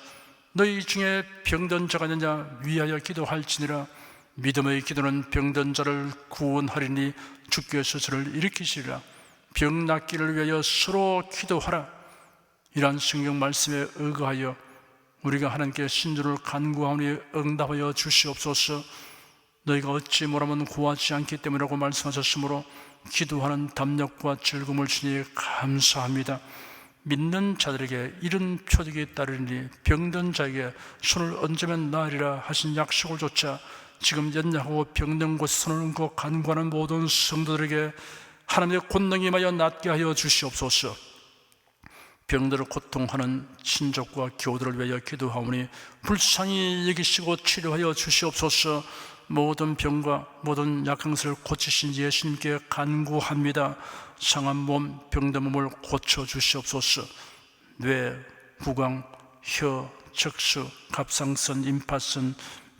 너희 중에 병든 자가 있느냐 위하여 기도할지니라. 믿음의 기도는 병든 자를 구원하리니 주께서 저를 일으키시리라. 병 낫기를 위하여 서로 기도하라. 이러한 성경 말씀에 의거하여 우리가 하나님께 신주를 간구하오니 응답하여 주시옵소서. 너희가 어찌 뭐라면 구하지 않기 때문이라고 말씀하셨으므로 기도하는 담력과 즐거움을 주니 감사합니다. 믿는 자들에게 이런 표적이 따르니 병든 자에게 손을 얹으면 나으리라 하신 약속을 조차 지금 연약하고 병든 곳에 손을 얹고 간구하는 모든 성도들에게 하나님의 권능이 임하여 낫게 하여 주시옵소서. 병들어 고통하는 친족과 교우들을 위하여 기도하오니 불쌍히 여기시고 치료하여 주시옵소서. 모든 병과 모든 약한 것을 고치신 예수님께 간구합니다. 상한 몸, 병든 몸을 고쳐 주시옵소서. 뇌, 구강, 혀, 척수, 갑상선, 임파선,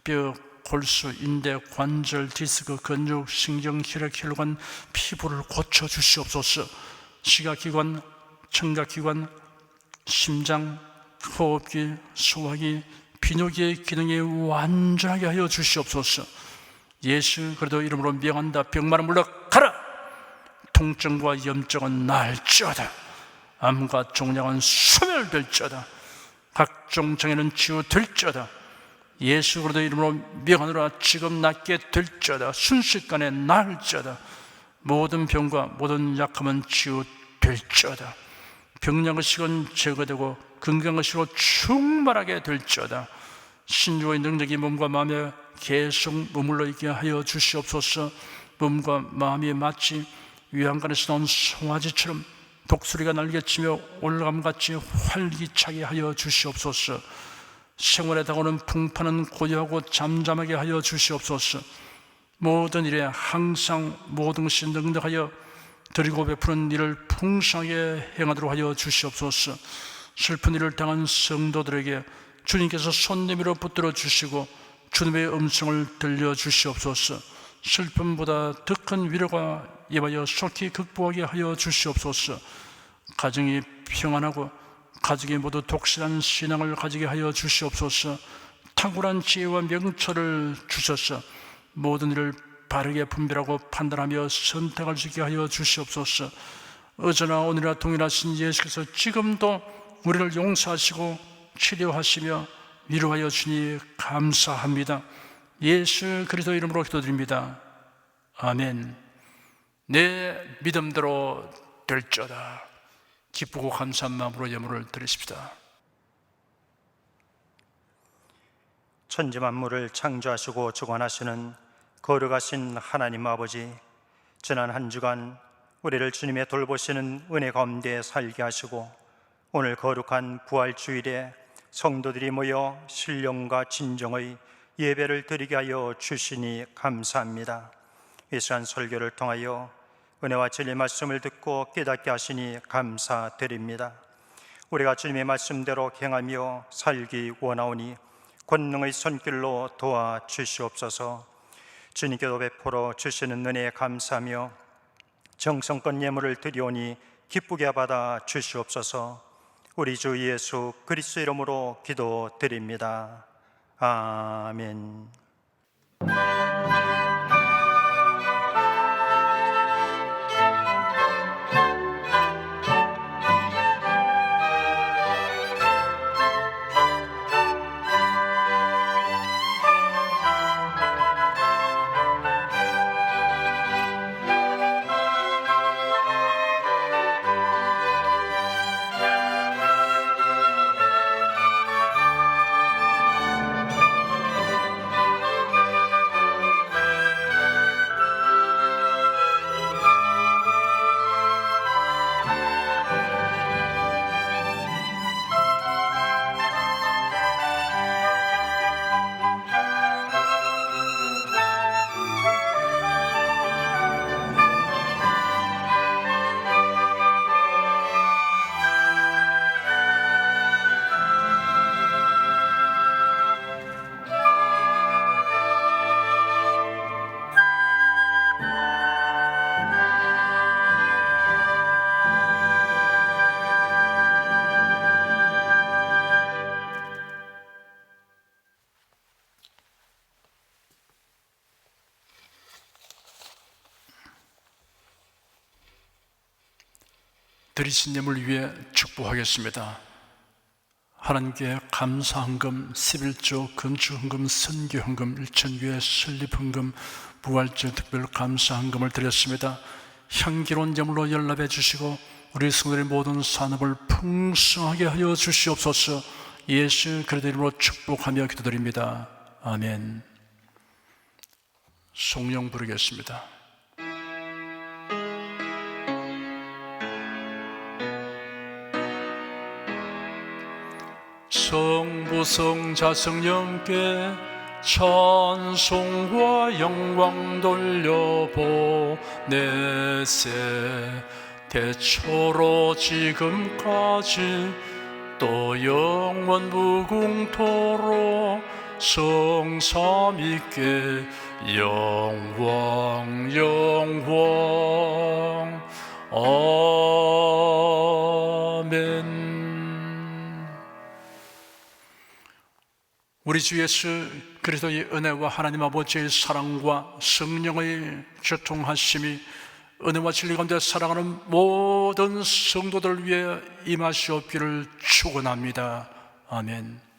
뼈, 골수, 인대, 관절, 디스크, 근육, 신경, 혈액, 혈관, 피부를 고쳐 주시옵소서. 시각기관, 청각기관, 심장, 호흡기, 소화기, 비뇨기의 기능이 완전하게 하여 주시옵소서. 예수 그리스도 이름으로 명한다. 병마는 물러가라. 통증과 염증은 나을지어다. 암과 종양은 소멸될지어다. 각종 장애는 치유될지어다. 예수 그리스도 이름으로 명하노라. 지금 낫게 될지어다. 순식간에 나을지어다. 모든 병과 모든 약함은 치유될지어다. 병약의식은 제거되고 건강의식으로 충만하게 될지어다. 신주의 능력이 몸과 마음에 계속 머물러 있게 하여 주시옵소서. 몸과 마음이 마치 위안관에서 나온 송아지처럼 독수리가 날개치며 올라감같이 활기차게 하여 주시옵소서. 생활에 다가오는 풍파는 고요하고 잠잠하게 하여 주시옵소서. 모든 일에 항상 모든 것이 능력하여 드리고 베푸는 일을 풍성하게 행하도록 하여 주시옵소서. 슬픈 일을 당한 성도들에게 주님께서 손 내밀어 붙들어 주시고 주님의 음성을 들려 주시옵소서. 슬픔보다 더 큰 위로가 임하여 속히 극복하게 하여 주시옵소서. 가정이 평안하고 가족이 모두 독실한 신앙을 가지게 하여 주시옵소서. 탁월한 지혜와 명철을 주셔서 모든 일을 바르게 분별하고 판단하며 선택할 수 있게 하여 주시옵소서. 어제나 오늘이나 동일하신 예수께서 지금도 우리를 용서하시고 치료하시며 위로하여 주니 감사합니다. 예수 그리스도 이름으로 기도드립니다. 아멘. 내 믿음대로 될지어다. 기쁘고 감사한 마음으로 예물을 드리십시다. 천지 만물을 창조하시고 주관하시는 거룩하신 하나님 아버지, 지난 한 주간 우리를 주님의 돌보시는 은혜 가운데 살게 하시고 오늘 거룩한 부활주일에 성도들이 모여 신령과 진정의 예배를 드리게 하여 주시니 감사합니다. 이 시간 설교를 통하여 은혜와 진리 말씀을 듣고 깨닫게 하시니 감사드립니다. 우리가 주님의 말씀대로 행하며 살기 원하오니 권능의 손길로 도와주시옵소서. 주님께도 베풀어 주시는 은혜에 감사하며 정성껏 예물을 드리오니 기쁘게 받아 주시옵소서. 우리 주 예수 그리스도 이름으로 기도드립니다. 아멘. 드리신 예물 위해 축복하겠습니다. 하나님께 감사헌금, 11조, 건축헌금, 선교헌금, 일천교회 설립헌금, 부활절 특별 감사헌금을 드렸습니다. 향기로운 예물로 연락해 주시고 우리 성도들의 모든 산업을 풍성하게 하여 주시옵소서. 예수 그리스도 이름으로 축복하며 기도드립니다. 아멘. 송영 부르겠습니다. 성부 성자 성령께 찬송과 영광 돌려보내세. 대초로 지금까지 또 영원 무궁토록 성삼위께 영광 영광. 아멘. 우리 주 예수 그리스도의 은혜와 하나님 아버지의 사랑과 성령의 교통하심이 은혜와 진리 가운데 살아가는 모든 성도들을 위해 임하시옵기를 축원합니다. 아멘.